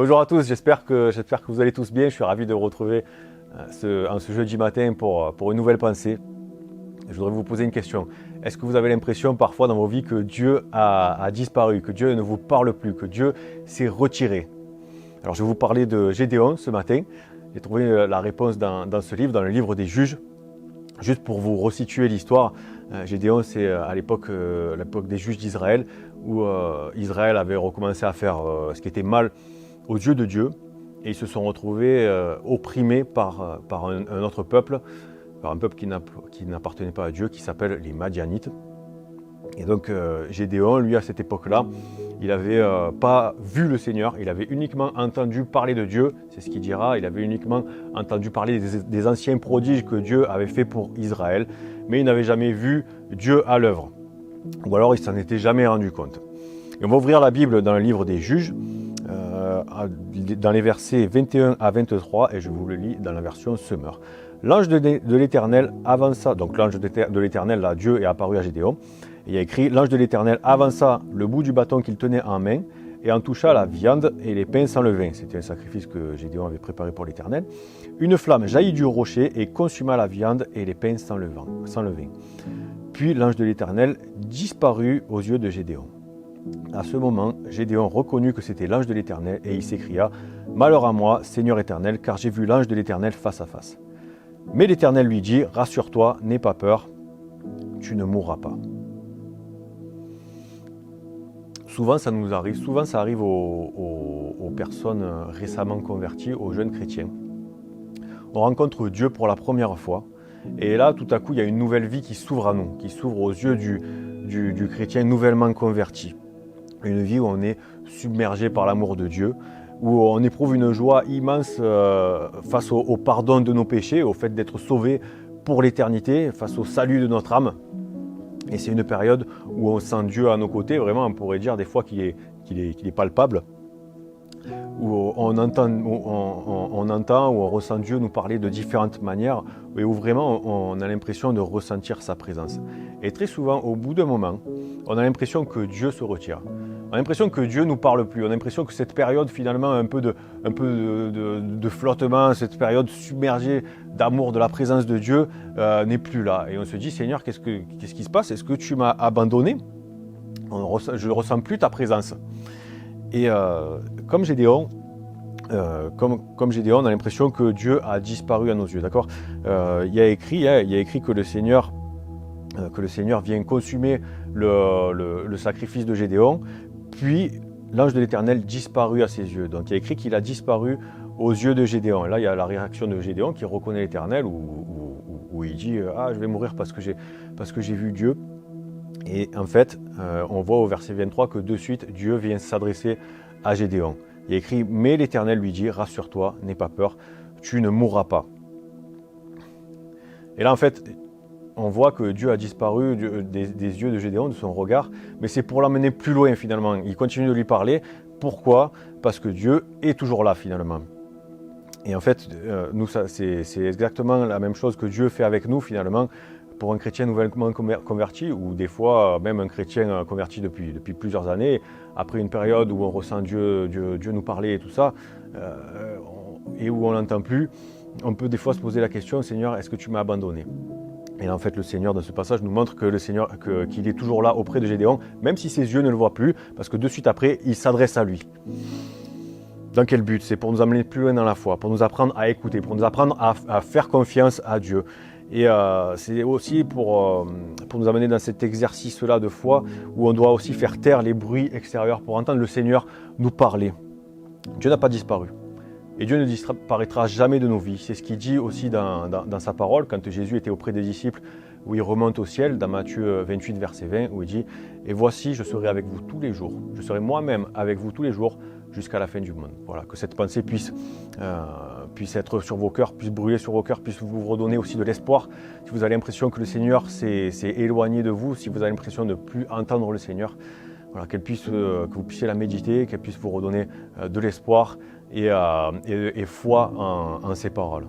Bonjour à tous, j'espère que vous allez tous bien. Je suis ravi de vous retrouver ce jeudi matin pour une nouvelle pensée. Je voudrais vous poser une question. Est-ce que vous avez l'impression parfois dans vos vies que Dieu a disparu, que Dieu ne vous parle plus, que Dieu s'est retiré? Alors je vais vous parler de Gédéon ce matin. J'ai trouvé la réponse dans ce livre, dans le livre des Juges. Juste pour vous resituer l'histoire, Gédéon c'est à l'époque des Juges d'Israël où Israël avait recommencé à faire ce qui était mal aux yeux de Dieu et ils se sont retrouvés opprimés par un autre peuple, par un peuple qui n'appartenait pas à Dieu, qui s'appelle les Madianites. Et donc Gédéon, lui à cette époque-là, il n'avait pas vu le Seigneur, il avait uniquement entendu parler de Dieu, c'est ce qu'il dira, il avait uniquement entendu parler des anciens prodiges que Dieu avait fait pour Israël, mais il n'avait jamais vu Dieu à l'œuvre, ou alors il s'en était jamais rendu compte. Et on va ouvrir la Bible dans le livre des Juges, dans les versets 21 à 23, et je vous le lis dans la version Semeur. L'ange de l'Éternel avança, donc l'ange de l'Éternel, là, Dieu est apparu à Gédéon, et il y a écrit, l'ange de l'Éternel avança le bout du bâton qu'il tenait en main, et en toucha la viande et les pains sans levain. C'était un sacrifice que Gédéon avait préparé pour l'Éternel. Une flamme jaillit du rocher et consuma la viande et les pains sans levain. Puis l'ange de l'Éternel disparut aux yeux de Gédéon. À ce moment, Gédéon reconnut que c'était l'ange de l'Éternel et il s'écria « Malheur à moi, Seigneur Éternel, car j'ai vu l'ange de l'Éternel face à face. » Mais l'Éternel lui dit « Rassure-toi, n'aie pas peur, tu ne mourras pas. » Souvent, ça nous arrive, ça arrive aux personnes récemment converties, aux jeunes chrétiens. On rencontre Dieu pour la première fois et là, tout à coup, il y a une nouvelle vie qui s'ouvre à nous, qui s'ouvre aux yeux du chrétien nouvellement converti. Une vie où on est submergé par l'amour de Dieu, où on éprouve une joie immense face au pardon de nos péchés, au fait d'être sauvé pour l'éternité, face au salut de notre âme. Et c'est une période où on sent Dieu à nos côtés, vraiment on pourrait dire des fois qu'il est palpable, où on entend, où on ressent Dieu nous parler de différentes manières, et où vraiment on a l'impression de ressentir sa présence. Et très souvent, au bout d'un moment, on a l'impression que Dieu se retire. On a l'impression que Dieu ne nous parle plus. On a l'impression que cette période, finalement, un peu de flottement, cette période submergée d'amour de la présence de Dieu n'est plus là. Et on se dit, Seigneur, qu'est-ce qui se passe? Est-ce que tu m'as abandonné? Je ne ressens plus ta présence. Et comme Gédéon, on a l'impression que Dieu a disparu à nos yeux. D'accord? Il y a écrit que le Seigneur vient consumer le sacrifice de Gédéon, puis l'ange de l'Éternel disparut à ses yeux. Donc il y a écrit qu'il a disparu aux yeux de Gédéon. Et là, il y a la réaction de Gédéon qui reconnaît l'Éternel, où il dit « Ah, je vais mourir parce que j'ai vu Dieu ». Et en fait, on voit au verset 23 que de suite, Dieu vient s'adresser à Gédéon. Il y a écrit « Mais l'Éternel lui dit, rassure-toi, n'aie pas peur, tu ne mourras pas. » Et là, en fait, on voit que Dieu a disparu des yeux de Gédéon, de son regard, mais c'est pour l'amener plus loin finalement. Il continue de lui parler. Pourquoi? Parce que Dieu est toujours là finalement. Et en fait, nous, c'est exactement la même chose que Dieu fait avec nous finalement, pour un chrétien nouvellement converti, ou des fois même un chrétien converti depuis plusieurs années, après une période où on ressent Dieu nous parler et tout ça, et où on n'entend plus, on peut des fois se poser la question, Seigneur, est-ce que tu m'as abandonné? Et là, en fait, le Seigneur, dans ce passage, nous montre que qu'il est toujours là auprès de Gédéon, même si ses yeux ne le voient plus, parce que de suite après, il s'adresse à lui. Dans quel but? C'est pour nous amener plus loin dans la foi, pour nous apprendre à écouter, pour nous apprendre à faire confiance à Dieu. Et c'est aussi pour nous amener dans cet exercice-là de foi, où on doit aussi faire taire les bruits extérieurs pour entendre le Seigneur nous parler. Dieu n'a pas disparu. Et Dieu ne disparaîtra jamais de nos vies. C'est ce qu'il dit aussi dans sa parole, quand Jésus était auprès des disciples, où il remonte au ciel, dans Matthieu 28, verset 20, où il dit « Et voici, je serai avec vous tous les jours. Je serai moi-même avec vous tous les jours jusqu'à la fin du monde. » Voilà, que cette pensée puisse être sur vos cœurs, puisse brûler sur vos cœurs, puisse vous redonner aussi de l'espoir. Si vous avez l'impression que le Seigneur s'est éloigné de vous, si vous avez l'impression de ne plus entendre le Seigneur, voilà, que vous puissiez la méditer, qu'elle puisse vous redonner de l'espoir et foi en ses paroles.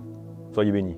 Soyez bénis.